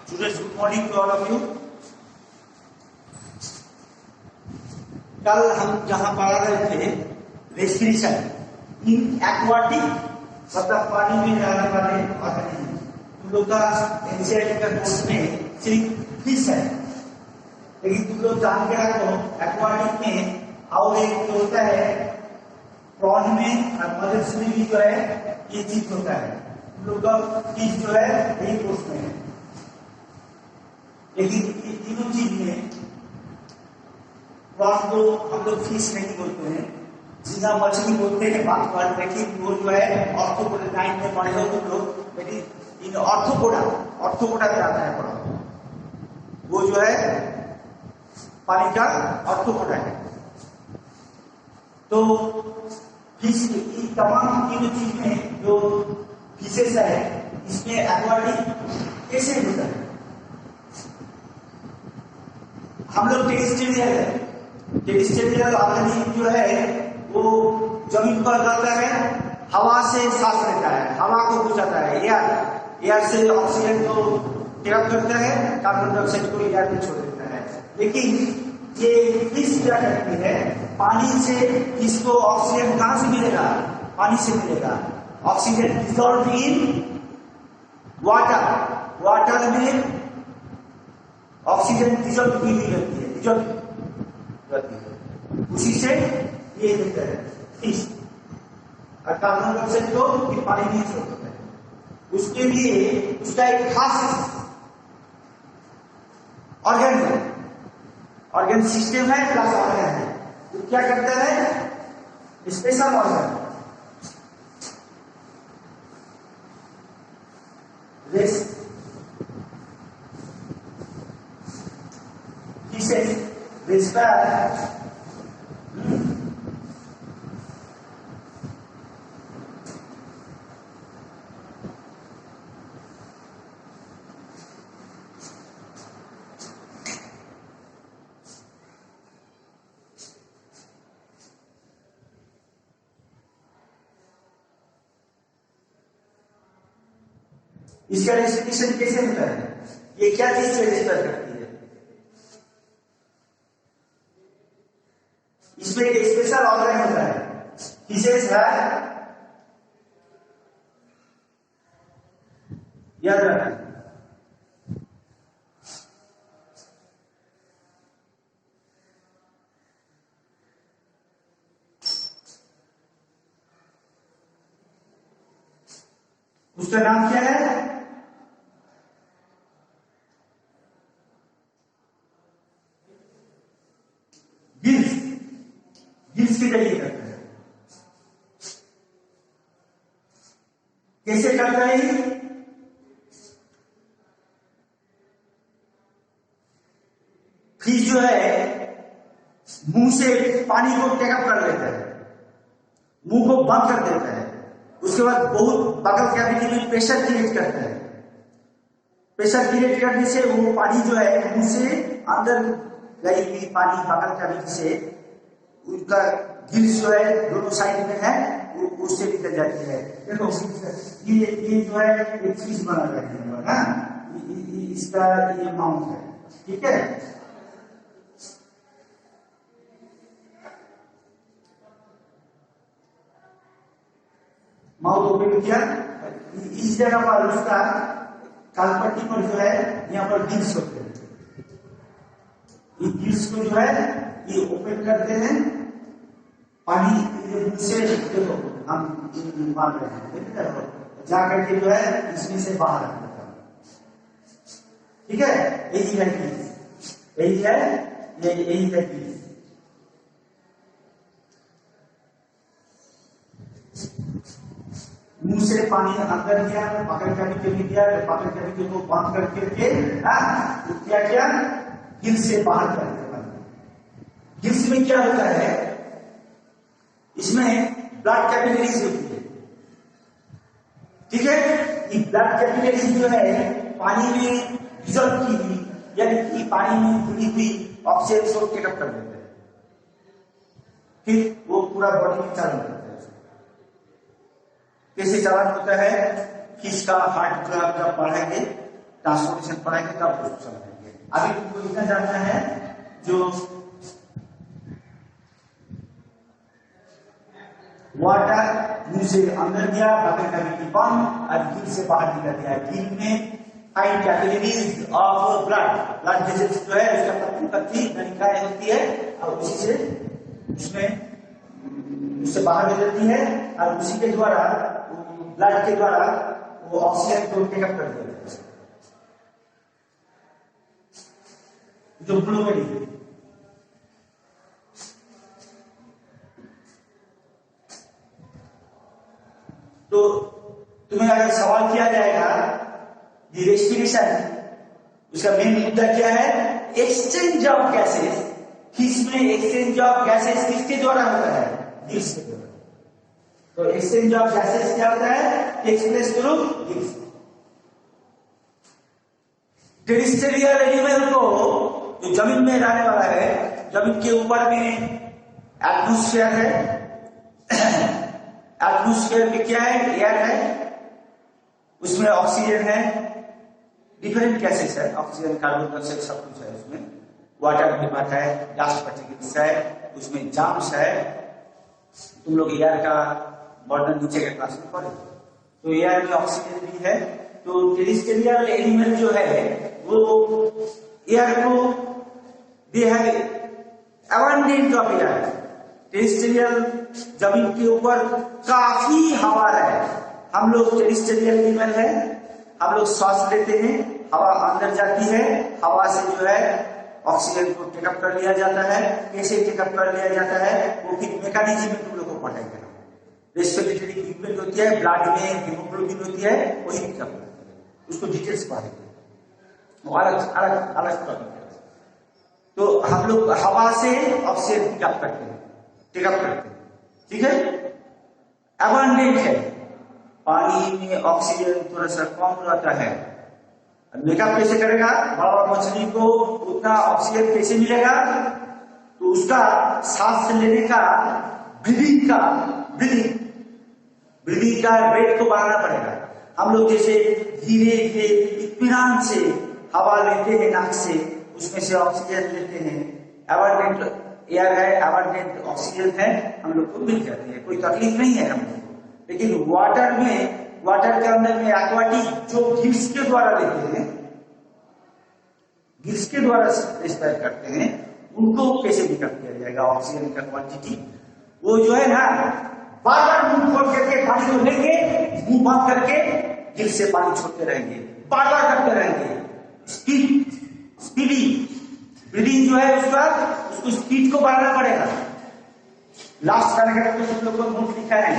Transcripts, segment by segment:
Students, good morning to all of you. कल हम जहां पढ़ा रहे थे रेस्पिरेशन इन एक्वाटिक मतलब पानी में रहने वाले ऑर्गेनिज्म, तुम लोग का एनसीईआरटी का कोर्स में सिर्फ फिश है, लेकिन तुम लोग जान के रखो एक्वाटिक में और एक जो होता है प्रॉन में और मगरमच्छ में भी जो है ये चीज होता है। तुम लोग का फिश जो है यही कोर्स में है, लेकिन ये तीनों चीज में प्रॉन को हम लोग फिश नहीं बोलते हैं, झींगा मछली बोलते हैं। बात बात लेकिन वो जो है ऑर्थोपोडा 9 में पढ़े हो तुम लोग, लेकिन इन ऑर्थोपोडा में आता है प्रॉन, वो जो है पानी का ऑर्थोपोडा है। तो फिश इन तमाम तीनों चीज में जो फिशेस है इसमें एक्वाटिक कैसे होता है। हम लोग टेरिस्टेरियल ऑर्गेनिज्म जो है वो जमीन पर रहता है, हवा से सांस लेता है, हवा को बुझाता है, एयर से ऑक्सीजन को टेकअप करता है, कार्बन डाइऑक्साइड को एयर में छोड़ देता है। लेकिन ये फिश क्या करती है, पानी से इसको ऑक्सीजन कहां से मिलेगा, पानी से मिलेगा। ऑक्सीजन डिसॉल्व इन वाटर में ऑक्सीजन डिसॉल्व की हुई रहती है, उसी से ये देता है फिश, और कार्बन डाइऑक्साइड को फिर पानी में छोड़ता है। उसके लिए उसका एक खास ऑर्गन सिस्टम है प्लस ऑर्गन है। तो क्या करता है, स्पेशल ऑर्गन respire इसका रेस्पिरेशन कैसे होता है, ये क्या चीज से रेस्पिरेट करती है। इसमें एक स्पेशल ऑर्गन होता है, फिशेस है, याद रखना। उसका नाम क्या है, गिल्स के जरिए करता है। कैसे करता है, फिश जो है मुंह से पानी को टेकअप कर लेता है, मुंह को बंद कर देता है, उसके बाद बहुत बगल कैविटी में प्रेशर क्रिएट करता है। प्रेशर क्रिएट करने से वो पानी जो है मुंह से अंदर गई हुई पानी बगल कैविटी से उनका गिल्स जो है दोनों साइड में है, उससे निकल जाती है। देखो ये जो है एक फिश बना करके ना, इसका ये माउथ है, ठीक है। माउथ ओपन किया, इस जगह पर उसका कालपट्टी पर जो है यहाँ पर गिल्स होते हैं, ये गिल्स को जो है ये ओपन करते हैं, पानी से देखो हम मार रहे हैं, जाकर के जो है इसमें से बाहर आ जाता है, ठीक है। यही है गिल्स, यही है गिल्स। मुंह से पानी अंदर दिया, पकड़ कैविटी में दिया, पकड़ कैविटी को बंद करके क्या किया, गिल्स से बाहर कर दिया। गिल्स में क्या होता है, इसमें ब्लड कैपिलरीज होती है, ठीक है। ये ब्लड कैपिलरीज जो है पानी में डिसॉल्व की हुई, यानी कि पानी में घुली हुई ऑक्सीजन को टेकअप कर देते हैं, फिर वो पूरा बॉडी में चालन करता है। कैसे चालन होता है, फिश का हार्ट जब बढ़ेंगे ट्रांसपोर्टेशन पढ़ाएंगे तब उसको समझेंगे। अभी तुमको इतना जानना है जो वाटर मुंह से अंदर गया, बगल का गिल बंद, और गिल से बाहर निकल गया। गिल में fine capillaries of blood vessels जो है उसका पतली पतली नलिकाएं होती है और उसी से उससे बाहर निकलती है और उसी के द्वारा ब्लड के द्वारा वो ऑक्सीजन को टेकअप कर देता है। जो ग्लोबली तो तुम्हें अगर सवाल किया जाएगा ये रेस्पिरेशन, उसका मेन मुद्दा क्या है? Exchange of gases. किसमें एक्सचेंज ऑफ गैसेस किसके द्वारा होता है? गिल्स के द्वारा। तो एक्सचेंज ऑफ गैसेस क्या होता है? Takes place through gills. Terrestrial animal को, जो जमीन में रहने वाला है, जमीन के ऊपर में एटमॉस्फेयर है। एटमॉस्फेयर में क्या है? एयर है, उसमें ऑक्सीजन है, डिफरेंट गैसेस है, ऑक्सीजन, कार्बन डाइऑक्साइड सब कुछ है उसमें। वाटर वेपर है, डस्ट पार्टिकल्स है, उसमें जाम्स है। तुम लोग एयर का मॉडर्न नीचे के क्लास में पढ़े, तो एयर में ऑक्सीजन भी है। तो टेरेस्ट्रियल एनिमल जो है वो एयर को दे है अबंडेंट ऑफ एयर। टेरेस्ट्रियल जमीन के ऊपर काफी हवा है। हम लोग टेरेस्ट्रियल एनिमल है, हम लोग सांस लेते हैं, हवा अंदर जाती है, हवा से जो है ऑक्सीजन को टेकअप कर लिया जाता है। कैसे टेकअप कर लिया जाता है वो फिर मैकेनिज्म में तुम लोग को पढ़ाएंगे। रेस्पिरेटरी इक्विपमेंट होती है, ब्लड में हीमोग्लोबिन होती है, वही टेकअप करती है, उसको डिटेल्स पढ़ेंगे, वो अलग अलग अलग टॉपिक है। तो हम लोग हवा से ऑक्सीजन टेकअप करते हैं, ठीक है। अबंडेंट है, पानी में ऑक्सीजन थोड़ा सा कम रहता है। मेकअप कैसे करेगा? बड़ा मछली को उतना ऑक्सीजन कैसे मिलेगा? तो उसका सांस लेने का ब्रीदिंग का रेट को बढ़ाना पड़ेगा। हम लोग जैसे धीरे धीरे इत्मीनान से हवा लेते हैं नाक से, उसमें से ऑक्सीजन लेते हैं, एबंडेंट एयर है, एबंडेंट ऑक्सीजन है, हम लोग को मिल जाती है, कोई तकलीफ नहीं है हम लोग को। लेकिन वाटर के अंदर में एक्वाटिक जो गिल्स के द्वारा लेते हैं, गिल्स के द्वारा रेस्पायर करते हैं, उनको कैसे निकल किया जाएगा ऑक्सीजन का क्वांटिटी? वो जो है ना, बार बार मुंह खोल करके पानी को लेंगे, मुंह बंद करके गिल से पानी छोड़ते रहेंगे, बार बार करते रहेंगे। स्पीडी ब्रीदिंग जो है उसको स्पीड को बढ़ाना पड़ेगा। लास्ट पैराग्राफ में तुम लोग को नोट लिखा है,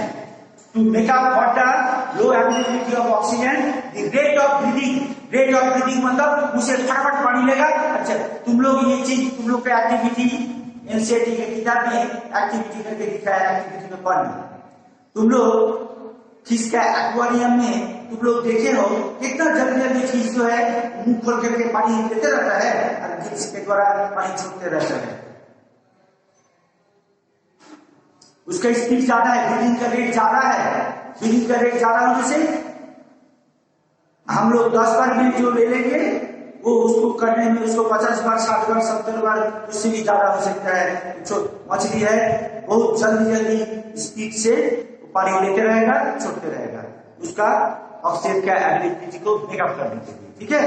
to make up water low availability of oxygen, the rate of breathing मतलब उसे फटाफट पानी लेगा। अच्छा, तुम लोग ये चीज तुम लोग का एक्टिविटी एनसीईआरटी के किताब में एक्टिविटी करके दिखाया, एक्टिविटी में पढ़ना। तुम लोग फिश का एक्वेरियम में तुम लोग देखे हो कितना जल्दी जल्दी फिश जो है मुंह खोल करके पानी लेते रहता है और गिल्स के द्वारा पानी छोड़ते रहता है। उसका स्पीड ज्यादा है, ब्रीदिंग का रेट ज्यादा है। ब्रीदिंग का रेट ज्यादा होने से हम लोग 10 बार भी जो ले लेंगे वो उसको करने में उसको 50 बार, 60 बार, 70 बार, उससे भी ज्यादा हो सकता है। मछली है बहुत जल्दी स्पीड से पानी लेते रहेगा, छोड़ते रहेगा, उसका ऑक्सीजन का एबिलिटी को मेकअप करने के लिए, ठीक है,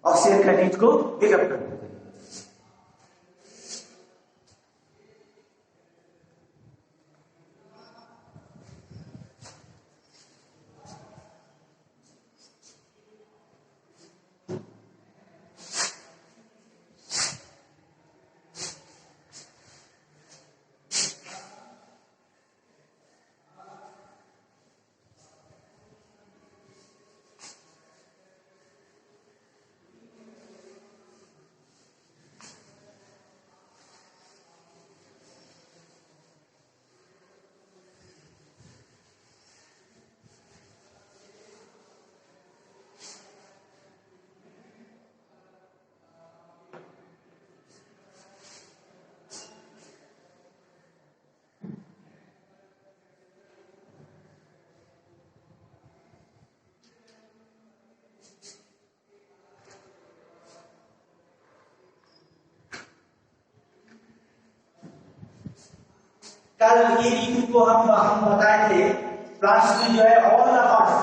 ऑक्सीजन का नीड को मेकअप करने के लिए। कल ये रीजन को हम बताए थे प्लांट्स में जो है ऑल द पार्ट्स,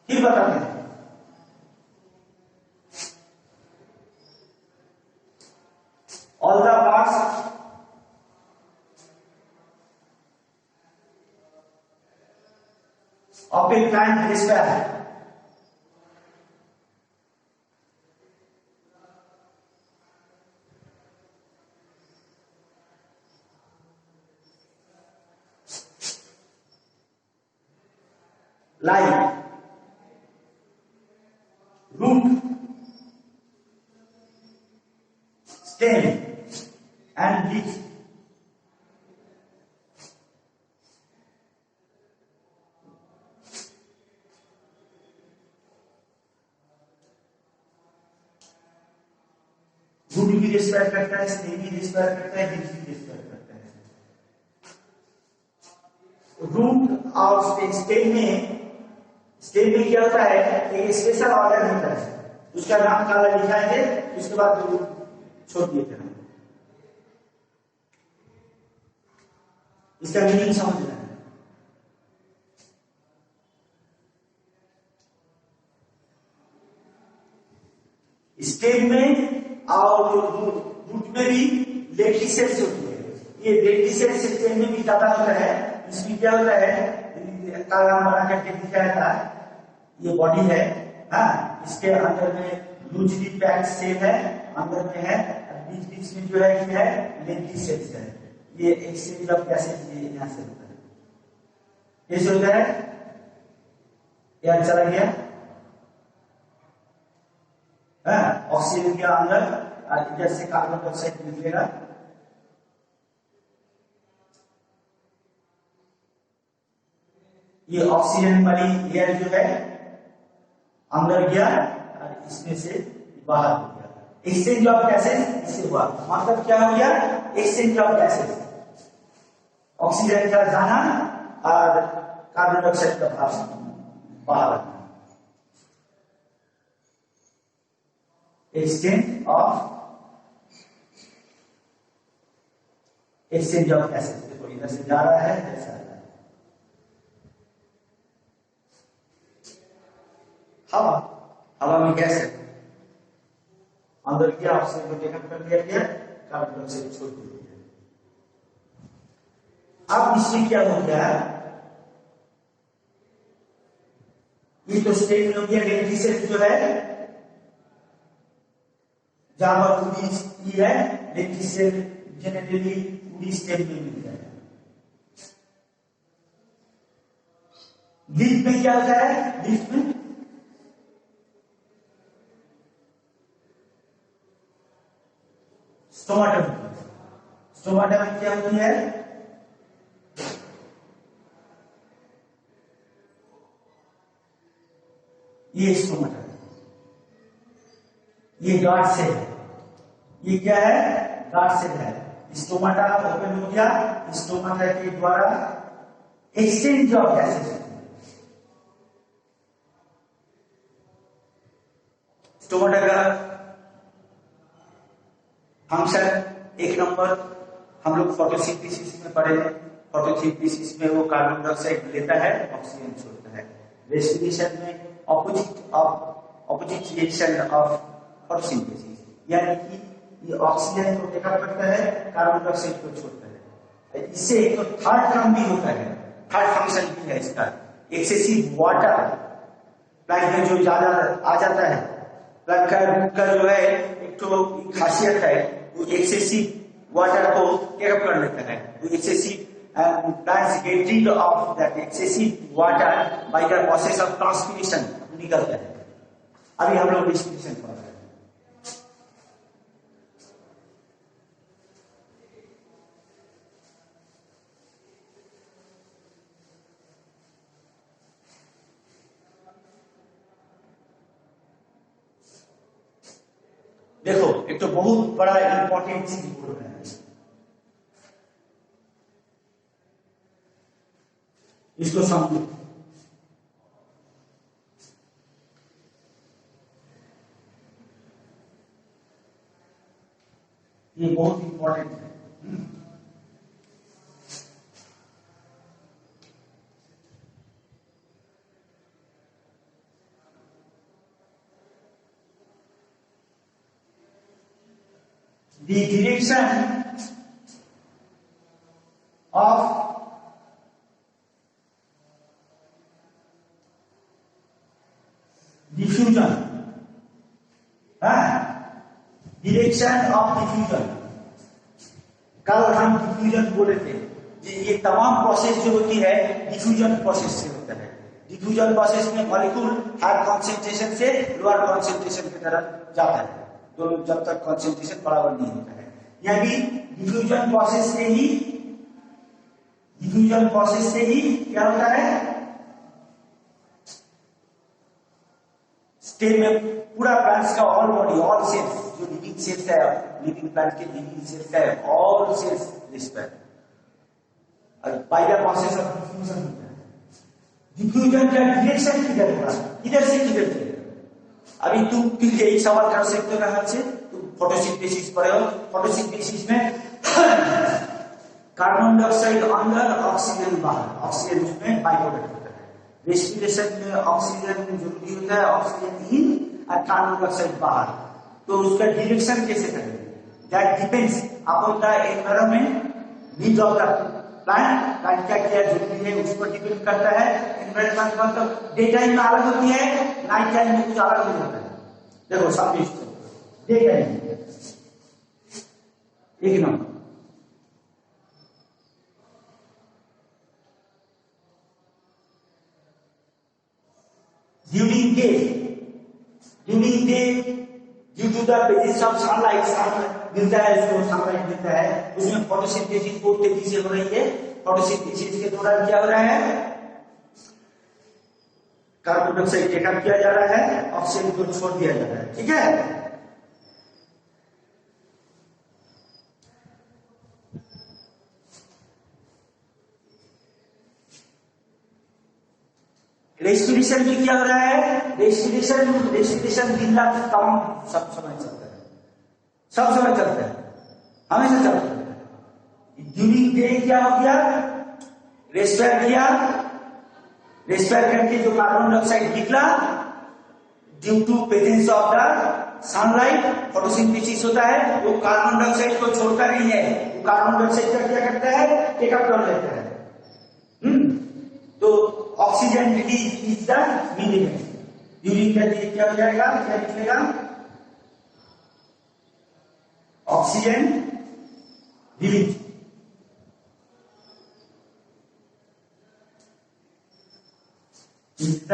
फिर बताते हैं all the parts of a plant despair. Like root, stem and leaf. Root भी डिस्क्राइब करता है, स्टेम भी डिस्क्राइब करता है, लीफ भी डिस्क्राइब करता है। रूट और स्टेम में क्या होता है, एक स्पेशल ऑर्गन होता है, उसका नाम काला लिखा है, उसके बाद छोड़ दिए थे। इसका मीनिंग समझना है। स्टेम में और रूट में भी लेटरी सेल्स होती है। ये लेटरी सेल्स स्टेम में भी ज्यादा होता है। इसमें क्या होता है, काला बना करके दिखाया था, ये बॉडी है, हाँ, इसके अंदर में लूजली पैक्ड सेल है, अंदर में है, बीच में जो है क्या है, लेटरी सेल्स है। ये एक्सचेंज ऑफ गैसेज यहाँ से होता है। कैसे होता है, यार चला गया, ऑक्सीजन के अंदर और इधर से कार्बन डाइऑक्साइड निकलेगा, ये ऑक्सीजन वाली एयर जो है अंदर गया और इसमें से बाहर हो गया। एक्सचेंज ऑफ गैसेज इससे हुआ, मतलब क्या हो गया, एक्सचेंज ऑफ गैसेज, ऑक्सीजन का जाना और कार्बन डाइऑक्साइड का बाहर। एक्सचेंज ऑफ गैसेज, देखो इधर से जा रहा है, इधर से आ रहा है। हवा में गैस है, अंदर क्या ऑक्सीजन को टेकअप कर दिया गया, कार्बन डाइऑक्साइड छोड़ दिया गया। अब इसमें क्या हो गया, ये तो स्टेम हो गया, लेटरी सेल जो है जहां पर पूरी है, लेटरी सेल जनरली पूरी स्टेम में मिलता है। लीफ में क्या होता है, लीफ में स्टोमाटा में क्या होती है, ये स्टोमाटा है, ये गार्ड सेल है, ये क्या है, गार्ड सेल है। स्टोमाटा ओपन हो गया, स्टोमाटा के द्वारा एक्सचेंज ऑफ गैसेज, स्टोमाटा का फंक्शन एक नंबर हम लोग फोटोसिंथेसिस में पढ़े हैं। फोटोसिंथेसिस में वो कार्बन डाइऑक्साइड लेता है, ऑक्सीजन छोड़ता है। रेस्पिरेशन में ऑपोजिट रिएक्शन ऑफ फोटोसिंथेसिस, यानी कि ये ऑक्सीजन को टेकअप करता है, कार्बन डाइऑक्साइड को छोड़ता है। इससे एक तो थर्ड काम भी होता है, थर्ड फंक्शन भी है इसका, एक्सेसिव वाटर प्लांट में जो ज्यादा आ जाता है, प्लांट का जो है एक तो खासियत है, वो एक्सेसिव वाटर को टेकअप कर लेता है। वो excessive plants get rid of that excessive water by the process of transpiration, निकलता है। अभी हम लोग respiration पढ़ रहे हैं। देखो एक तो बहुत बड़ा इंपॉर्टेंट चीज बोल रहे हैं, इसको समझो। ये बहुत इंपॉर्टेंट है। the direction of diffusion, direction of diffusion. कल हम डिफ्यूजन बोले थे, ये तमाम प्रोसेस जो होती है डिफ्यूजन प्रोसेस से होता है। डिफ्यूजन प्रोसेस में मॉलिक्यूल हायर कॉन्सेंट्रेशन से लोअर कॉन्सेंट्रेशन की तरफ जाता है, तो जब तक कॉन्सेंट्रेशन बराबर नहीं होता है। यह भी डिफ्यूजन प्रोसेस से ही क्या होता है, स्टेम में पूरा प्लांट्स का ऑल बॉडी, ऑल सेल्स जो लिविंग सेल्स है, लिविंग प्लांट के लिविंग सेल्स है, ऑल सेल्स रिस्पेक्ट और by the process of diffusion होता है। डिफ्यूजन का डायरेक्शन किधर होगा, इधर से किधर से। अभी तुम एक सवाल कर सकते हो यहाँ से, तुम फोटोसिंथेसिस पढ़े हो, फोटोसिंथेसिस में कार्बन डाइऑक्साइड अंदर, ऑक्सीजन बाहर, ऑक्सीजन उसमें बाय प्रोडक्ट होता है। रेस्पिरेशन में ऑक्सीजन जरूरी होता है, ऑक्सीजन इन और कार्बन डाइऑक्साइड बाहर, तो उसका डायरेक्शन कैसे करेंगे, that depends upon the environment, need of the plant क्या क्या जरूरी है उस पर डिपेंड करता है। एनवायरनमेंट मतलब डे टाइम में अलग होती है, नाइट टाइम में कुछ अलग हो जाता है। देखो सामने डे टाइम एक number, during day due to the presence of sunlight मिलता है, उसको सनलाइट मिलता है, उसमें फोटोसिंथेसिस बहुत तेजी से हो रही है। फोटोसिंथेसिस के दौरान क्या हो रहा है, कार्बन डाइऑक्साइड टेकअप किया जा रहा है, ऑक्सीजन को छोड़ दिया जा रहा है, ठीक है। रेस्पिरेशन में क्या हो रहा है, रेस्पिरेशन दिन रात तमाम सब समय चलता है, सब समय चलता है, हमेशा चलता है। ड्यूरिंग डे क्या हो गया, रेस्पायर किया, रेस्पायर करके जो कार्बन डाइऑक्साइड निकला, due to presence of the sunlight photosynthesis होता है, वो कार्बन डाइऑक्साइड को छोड़ता नहीं है, वो कार्बन डाइऑक्साइड का क्या करता है, टेकअप कर लेता है। तो oxygen release is the minimum. During the day क्या हो जाएगा, क्या निकलेगा, oxygen release is the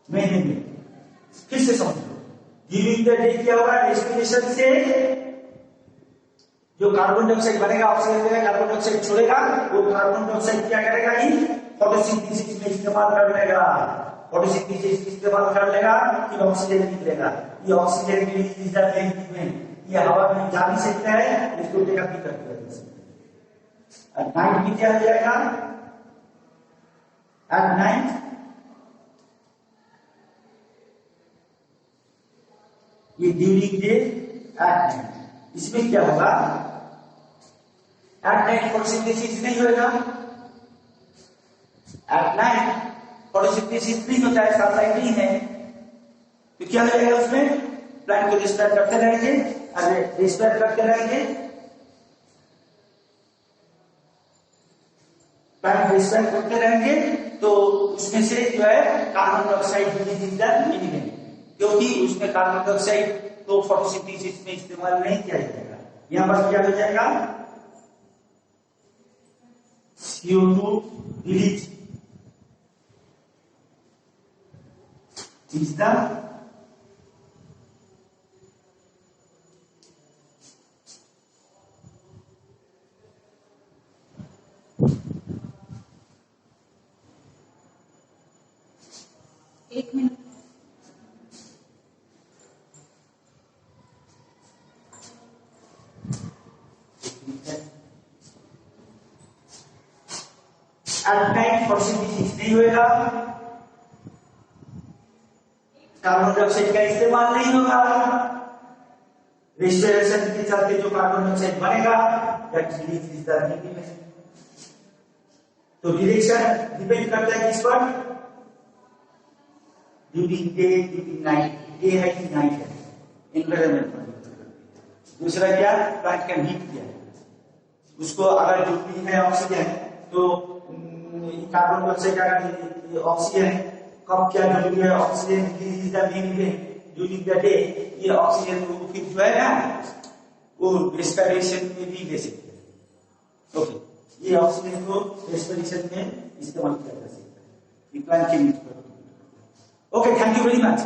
minimum. फिर से समझो, ड्यूरिंग द डे क्या होगा, रेस्पिरेशन से जो कार्बन डाइऑक्साइड बनेगा, ऑक्सीजन देगा, कार्बन डाइऑक्साइड छोड़ेगा, वो कार्बन डाइऑक्साइड क्या करेगा, ही फोटोसिंथेसिस में इस्तेमाल कर लेगा, फोटोसिंथेसिस इस्तेमाल कर लेगा, फिर ऑक्सीजन निकलेगा। ये ऑक्सीजन के लिए इज द बेनिफिट, ये हवा में जा भी सकता है, इसको टेकअप भी कर सकता है। एट नाइट में क्या हो जाएगा, एट नाइट ये ड्यूरिंग डे, एट नाइट इसमें क्या होगा, एट नाइट फोटोसिंथेसिस नहीं होगा, एट नाइट फोटोसिंथेसिस नहीं होता है, सनलाइट नहीं है, तो क्या हो जाएगा, उसमें प्लांट को रेस्पायर करते रहेंगे, अरे रेस्पायर करते रहेंगे, प्लांट रेस्पायर करते रहेंगे, तो उसमें से जो है carbon dioxide release is the minimum, क्योंकि उसमें कार्बन डाइऑक्साइड तो फोटोसिंथेसिस में इस्तेमाल नहीं किया जाएगा। यहां पर क्या हो जाएगा, CO2 रिलीज इज द एक मिनट, एट नाइट फोटोसिंथेसिस नहीं होगा, कार्बन डाइऑक्साइड का इस्तेमाल नहीं होगा, रेस्पिरेशन के चलते जो कार्बन डाइऑक्साइड बनेगा that release is the minimum. तो डायरेक्शन डिपेंड करता है किस पर, during day, during night. Day है कि नाइट है, एनवायरमेंट पर निर्भर करती है। दूसरा क्या, प्लांट का हीट क्या है, उसको अगर जरूरी है ऑक्सीजन तो कार्बन डाइऑक्साइड ऑक्सीजन कब क्या जरूरी है, oxygen increase the during the day, ये ऑक्सीजन को फिर जो है ना वो रेस्पिरेशन में भी ले सकते हैं। ओके, ये ऑक्सीजन को रेस्पिरेशन में इस्तेमाल किया जा सकता है, प्लांट के नीड पर। Okay, thank you very much.